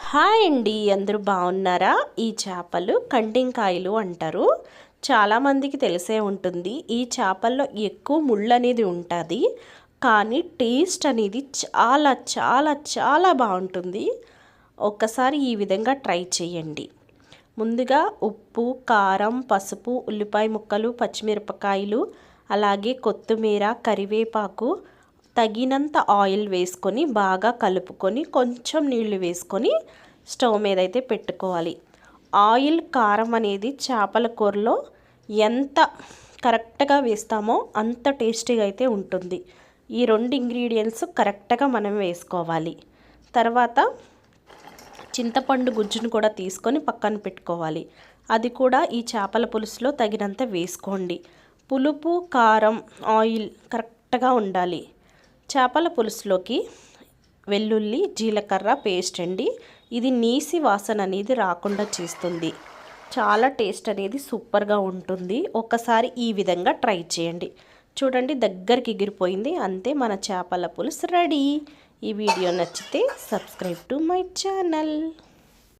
Hi అండి, అందరూ బాగున్నారా? ఈ చేపలు కంటింకాయలు అంటారు. చాలామందికి తెలిసే ఉంటుంది. ఈ చేపల్లో ఎక్కువ ముళ్ళు అనేది ఉంటుంది, కానీ టేస్ట్ అనేది చాలా చాలా చాలా బాగుంటుంది. ఒక్కసారి ఈ విధంగా ట్రై చేయండి. ముందుగా ఉప్పు, కారం, పసుపు, ఉల్లిపాయ ముక్కలు, పచ్చిమిరపకాయలు, అలాగే కొత్తిమీర, కరివేపాకు, తగినంత ఆయిల్ వేసుకొని బాగా కలుపుకొని కొంచెం నీళ్లు వేసుకొని స్టవ్ మీద అయితే పెట్టుకోవాలి. ఆయిల్, కారం అనేది చేపల కూరలో ఎంత కరెక్ట్గా వేస్తామో అంత టేస్టీగా అయితే ఉంటుంది. ఈ రెండు ఇంగ్రీడియంట్స్ కరెక్ట్గా మనం వేసుకోవాలి. తర్వాత చింతపండు గుజ్జును కూడా తీసుకొని పక్కన పెట్టుకోవాలి. అది కూడా ఈ చేపల పులుసులో తగినంత వేసుకోండి. పులుపు, కారం, ఆయిల్ కరెక్ట్గా ఉండాలి. చేపల పులుసులోకి వెల్లుల్లి, జీలకర్ర పేస్ట్ అండి. ఇది నీసి వాసన అనేది రాకుండా చేస్తుంది. చాలా టేస్ట్ అనేది సూపర్గా ఉంటుంది. ఒకసారి ఈ విధంగా ట్రై చేయండి. చూడండి, దగ్గరికి ఎగిరిపోయింది. అంతే, మన చేపల పులుసు రెడీ. ఈ వీడియో నచ్చితే సబ్స్క్రైబ్ టు మై ఛానల్.